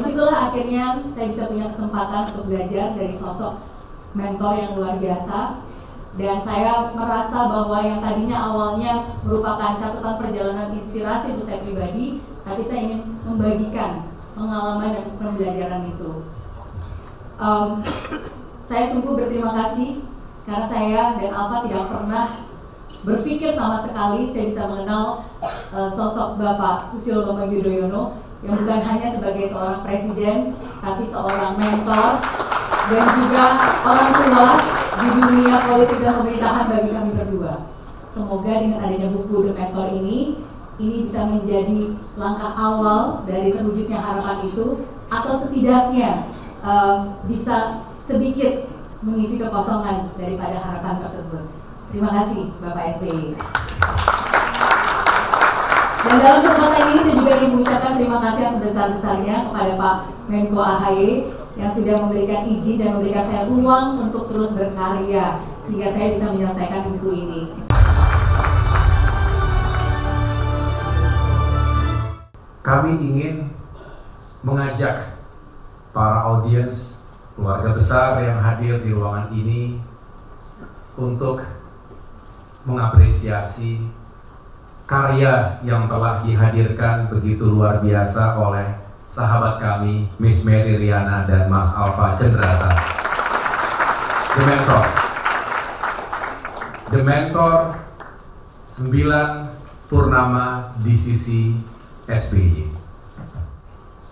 disitulah akhirnya saya bisa punya kesempatan untuk belajar dari sosok mentor yang luar biasa. Dan saya merasa bahwa yang tadinya awalnya merupakan catatan perjalanan inspirasi untuk saya pribadi, tapi saya ingin membagikan pengalaman dan pembelajaran itu. Saya sungguh berterima kasih karena saya dan Alfa tidak pernah berpikir sama sekali saya bisa mengenal sosok Bapak Susilo Bambang Yudhoyono yang bukan hanya sebagai seorang presiden, tapi seorang mentor dan juga orang tua di dunia politik dan pemerintahan bagi kami berdua. Semoga dengan adanya buku The Mentor ini bisa menjadi langkah awal dari terwujudnya harapan itu, atau setidaknya bisa sedikit mengisi kekosongan daripada harapan tersebut. Terima kasih Bapak SBY. Dan dalam kesempatan ini saya juga ingin mengucapkan terima kasih yang sebesar-besarnya kepada Pak Menko AHY yang sudah memberikan izin dan memberikan saya ruang untuk terus berkarya sehingga saya bisa menyelesaikan buku ini. Kami ingin mengajak para audiens, keluarga besar yang hadir di ruangan ini untuk mengapresiasi karya yang telah dihadirkan begitu luar biasa oleh sahabat kami, Miss Mary Riana dan Mas Alfa Cendrasa. The Mentor 9 purnama di sisi SBY.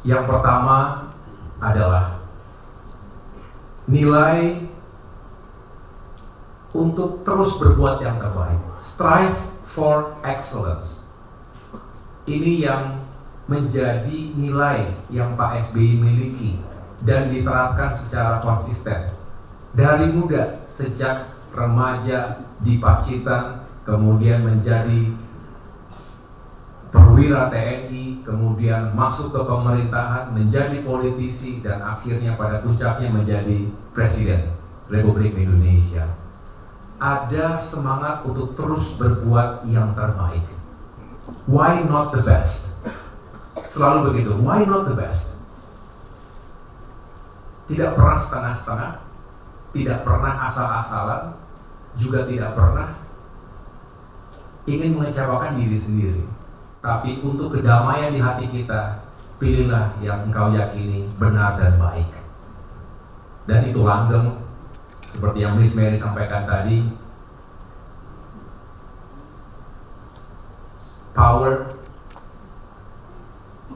Yang pertama adalah nilai untuk terus berbuat yang terbaik. Strive for excellence. Ini yang menjadi nilai yang Pak SBY miliki dan diterapkan secara konsisten. Dari muda, sejak remaja di Pacitan, kemudian menjadi perwira TNI, kemudian masuk ke pemerintahan, menjadi politisi, dan akhirnya pada puncaknya menjadi Presiden Republik Indonesia. Ada semangat untuk terus berbuat yang terbaik. Why not the best? Selalu begitu, why not the best? Tidak pernah setengah-setengah, tidak pernah asal-asalan, juga tidak pernah ingin mengecewakan diri sendiri. Tapi untuk kedamaian di hati kita, pilihlah yang engkau yakini benar dan baik. Dan itu langgeng, seperti yang Miss Mary sampaikan tadi, power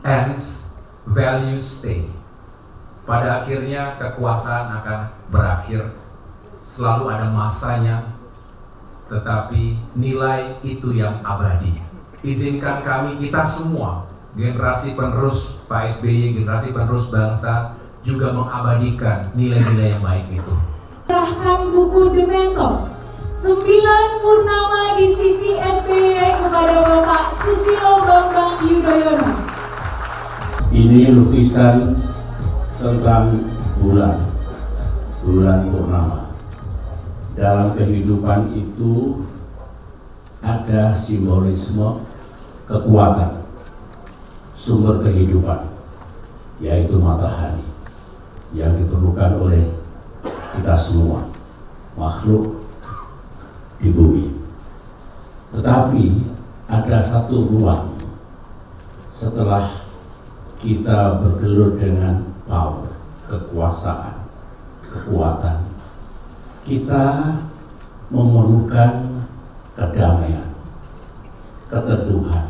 ends, values stay. Pada akhirnya kekuasaan akan berakhir, selalu ada masanya, tetapi nilai itu yang abadi. Izinkan kami, kita semua, generasi penerus Pak SBY, generasi penerus bangsa, juga mengabadikan nilai-nilai yang baik itu. Serahkan buku The Mentor 9 purnama di sisi SBY kepada Bapak Susilo Bambang Yudhoyono. Ini lukisan tentang bulan purnama. Dalam kehidupan itu ada simbolisme kekuatan, sumber kehidupan, yaitu matahari yang diperlukan oleh kita semua, makhluk di bumi. Tetapi ada satu ruang setelah kita bergelut dengan power, kekuasaan, kekuatan, kita memerlukan kedamaian, keteduhan,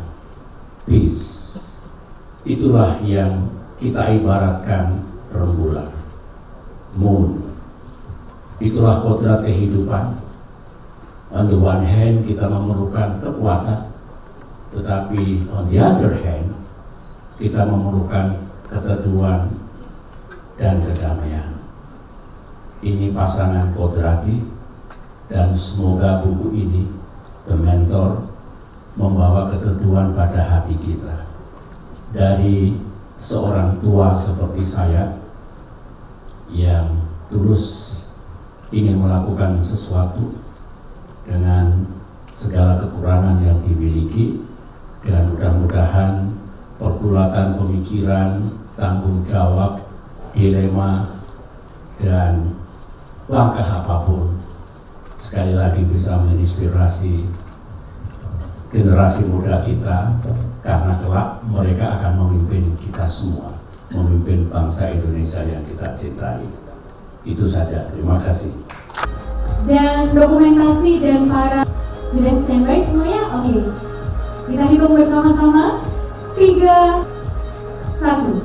peace. Itulah yang kita ibaratkan rembulan, moon. Itulah kodrat kehidupan. On the one hand kita memerlukan kekuatan, tetapi on the other hand kita memerlukan keteduhan dan kedamaian. Ini pasangan kodrati, dan semoga buku ini, The Mentor, membawa keteduhan pada hati kita. Dari seorang tua seperti saya yang tulus ingin melakukan sesuatu dengan segala kekurangan yang dimiliki, dan mudah-mudahan pergulatan pemikiran, tanggung jawab, dilema, dan langkah apapun sekali lagi bisa menginspirasi generasi muda kita, karena kelak mereka akan memimpin kita semua, memimpin bangsa Indonesia yang kita cintai. Itu saja, terima kasih. Dan dokumentasi dan para sudah standby semuanya? Oke. Kita hitung bersama-sama. 3, 1.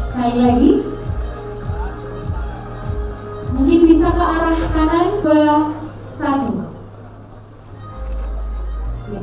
Sekali lagi. Mungkin bisa ke arah kanan. 2, 1. Ya.